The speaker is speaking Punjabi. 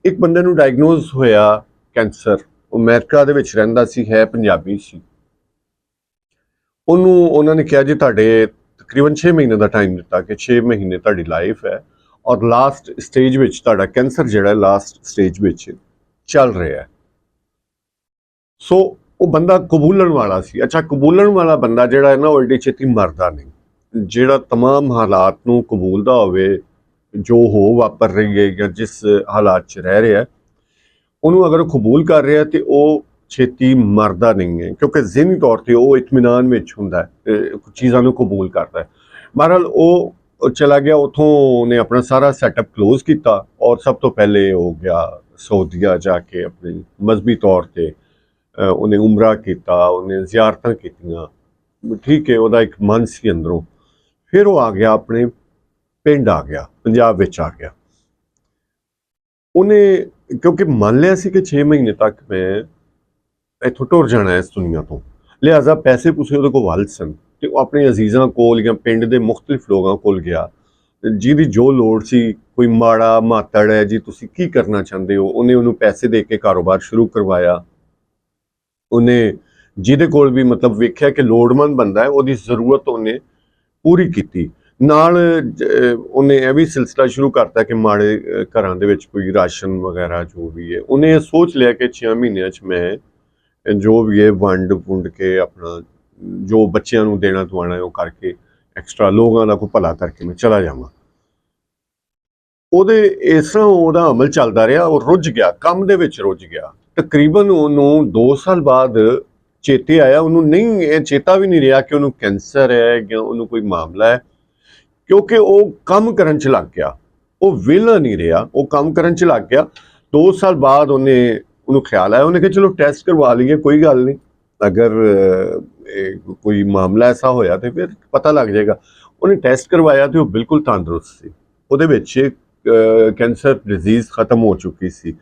ਇੱਕ ਬੰਦੇ ਨੂੰ ਡਾਇਗਨੋਜ਼ ਹੋਇਆ ਕੈਂਸਰ। ਉਹ ਅਮਰੀਕਾ ਦੇ ਵਿੱਚ ਰਹਿੰਦਾ ਸੀ, ਹੈ ਪੰਜਾਬੀ ਸੀ। ਉਹਨੂੰ ਉਹਨਾਂ ਨੇ ਕਿਹਾ ਜੀ ਤੁਹਾਡੇ ਤਕਰੀਬਨ 6 ਮਹੀਨੇ ਦਾ ਟਾਈਮ ਦਿੱਤਾ ਕਿ 6 ਮਹੀਨੇ ਤੁਹਾਡੀ ਲਾਈਫ ਹੈ ਔਰ ਲਾਸਟ ਸਟੇਜ ਵਿੱਚ ਤੁਹਾਡਾ ਕੈਂਸਰ ਜਿਹੜਾ ਲਾਸਟ ਸਟੇਜ ਵਿੱਚ ਚੱਲ ਰਿਹਾ ਹੈ। ਸੋ ਉਹ ਬੰਦਾ ਕਬੂਲਣ ਵਾਲਾ ਸੀ। ਅੱਛਾ, ਕਬੂਲਣ ਵਾਲਾ ਬੰਦਾ ਜਿਹੜਾ ਹੈ ਨਾ, ਉਹ ਏਡੀ ਛੇਤੀ ਮਰਦਾ ਨਹੀਂ। ਜਿਹੜਾ ਤਮਾਮ ਹਾਲਾਤ ਨੂੰ ਕਬੂਲਦਾ ਹੋਵੇ, ਜੋ ਹੋ ਵਾਪਰ ਰਹੀ ਹੈ ਜਾਂ ਜਿਸ ਹਾਲਾਤ 'ਚ ਰਹਿ ਰਿਹਾ, ਉਹਨੂੰ ਅਗਰ ਕਬੂਲ ਕਰ ਰਿਹਾ ਤੇ ਉਹ ਛੇਤੀ ਮਰਦਾ ਨਹੀਂ ਹੈ, ਕਿਉਂਕਿ ਜ਼ਿਹਨੀ ਤੌਰ ਤੇ ਉਹ ਇਤਮੀਨਾਨ ਵਿੱਚ ਹੁੰਦਾ ਹੈ, ਚੀਜ਼ਾਂ ਨੂੰ ਕਬੂਲ ਕਰਦਾ ਹੈ। ਬਹਰਹਾਲ ਉਹ ਚਲਾ ਗਿਆ ਉੱਥੋਂ, ਉਹਨੇ ਆਪਣਾ ਸਾਰਾ ਸੈਟਅਪ ਕਲੋਜ਼ ਕੀਤਾ ਔਰ ਸਭ ਤੋਂ ਪਹਿਲੇ ਹੋ ਗਿਆ ਸਊਦੀਆ ਜਾ ਕੇ ਆਪਣੀ ਮਜ਼ਹਬੀ ਤੌਰ ਤੇ ਉਹਨੇ ਉਮਰਾ ਕੀਤਾ, ਉਹਨੇ ਜ਼ਿਆਰਤਾਂ ਕੀਤੀਆਂ। ਠੀਕ ਹੈ, ਉਹਦਾ ਇੱਕ ਮਨ ਸੀ ਅੰਦਰੋਂ। ਫਿਰ ਉਹ ਆ ਗਿਆ ਆਪਣੇ ਪਿੰਡ, ਆ ਗਿਆ ਪੰਜਾਬ ਵਿੱਚ ਆ ਗਿਆ। ਉਹਨੇ ਕਿਉਂਕਿ ਮੰਨ ਲਿਆ ਸੀ ਕਿ 6 ਮਹੀਨੇ ਤੱਕ ਮੈਂ ਇੱਥੋਂ ਟੁਰ ਜਾਣਾ ਇਸ ਦੁਨੀਆ ਤੋਂ, ਲਿਹਾਜ਼ਾ ਪੈਸੇ ਪੂਸੇ ਉਹਦੇ ਕੋਲ ਵੱਲ ਸਨ ਤੇ ਉਹ ਆਪਣੇ ਅਜ਼ੀਜ਼ਾਂ ਕੋਲ ਜਾਂ ਪਿੰਡ ਦੇ ਮੁਖਤਲਿਫ ਲੋਕਾਂ ਕੋਲ ਗਿਆ, ਜਿਹਦੀ ਜੋ ਲੋੜ ਸੀ। ਕੋਈ ਮਾੜਾ ਮਾਤੜ ਹੈ ਜੀ, ਤੁਸੀਂ ਕੀ ਕਰਨਾ ਚਾਹੁੰਦੇ ਹੋ, ਉਹਨੇ ਉਹਨੂੰ ਪੈਸੇ ਦੇ ਕੇ ਕਾਰੋਬਾਰ ਸ਼ੁਰੂ ਕਰਵਾਇਆ। ਉਹਨੇ ਜਿਹਦੇ ਕੋਲ ਵੀ ਮਤਲਬ ਵੇਖਿਆ ਕਿ ਲੋੜਮੰਦ ਬੰਦਾ ਹੈ, ਉਹਦੀ ਜ਼ਰੂਰਤ ਉਹਨੇ ਪੂਰੀ ਕੀਤੀ। ਨਾਲ ਉਹਨੇ ਇਹ ਵੀ ਸਿਲਸਿਲਾ ਸ਼ੁਰੂ ਕਰਤਾ ਕਿ ਮਾੜੇ ਘਰਾਂ ਦੇ ਵਿੱਚ ਕੋਈ ਰਾਸ਼ਨ ਵਗੈਰਾ ਜੋ ਵੀ ਹੈ, ਉਹਨੇ ਇਹ ਸੋਚ ਲਿਆ ਕਿ 6 ਮਹੀਨਿਆਂ 'ਚ ਮੈਂ ਜੋ ਵੀ ਹੈ ਵੰਡ ਵੁੰਡ ਕੇ ਆਪਣਾ ਜੋ ਬੱਚਿਆਂ ਨੂੰ ਦੇਣਾ ਦਵਾਣਾ ਉਹ ਕਰਕੇ ਐਕਸਟਰਾ ਲੋਕਾਂ ਦਾ ਕੋਈ ਭਲਾ ਕਰਕੇ ਮੈਂ ਚਲਾ ਜਾਵਾਂ। ਉਹਦੇ ਇਸ ਤਰ੍ਹਾਂ ਉਹਦਾ ਅਮਲ ਚੱਲਦਾ ਰਿਹਾ। ਉਹ ਰੁੱਝ ਗਿਆ, ਕੰਮ ਦੇ ਵਿੱਚ ਰੁੱਝ ਗਿਆ। ਤਕਰੀਬਨ ਉਹਨੂੰ 2 ਸਾਲ ਬਾਅਦ ਚੇਤੇ ਆਇਆ, ਉਹਨੂੰ ਨਹੀਂ ਇਹ ਚੇਤਾ ਵੀ ਨਹੀਂ ਰਿਹਾ ਕਿ ਉਹਨੂੰ ਕੈਂਸਰ ਹੈ ਜਾਂ ਉਹਨੂੰ ਕੋਈ ਮਾਮਲਾ ਹੈ, ਕਿਉਂਕਿ ਉਹ ਕੰਮ ਕਰਨ 'ਚ ਲੱਗ ਗਿਆ। ਉਹ ਵਿਹਲਾ ਨਹੀਂ ਰਿਹਾ, ਉਹ ਕੰਮ ਕਰਨ 'ਚ ਲੱਗ ਗਿਆ। 2 ਸਾਲ ਬਾਅਦ ਉਹਨੂੰ ਖਿਆਲ ਆਇਆ, ਉਹਨੇ ਕਿਹਾ ਚਲੋ ਟੈਸਟ ਕਰਵਾ ਲਈਏ, ਕੋਈ ਗੱਲ ਨਹੀਂ, ਅਗਰ ਕੋਈ ਮਾਮਲਾ ਐਸਾ ਹੋਇਆ ਤੇ ਫਿਰ ਪਤਾ ਲੱਗ ਜਾਏਗਾ। ਉਹਨੇ ਟੈਸਟ ਕਰਵਾਇਆ ਤੇ ਉਹ ਬਿਲਕੁਲ ਤੰਦਰੁਸਤ ਸੀ। ਉਹਦੇ ਵਿੱਚ ਕੈਂਸਰ ਡਿਜ਼ੀਜ਼ ਖਤਮ ਹੋ ਚੁੱਕੀ ਸੀ।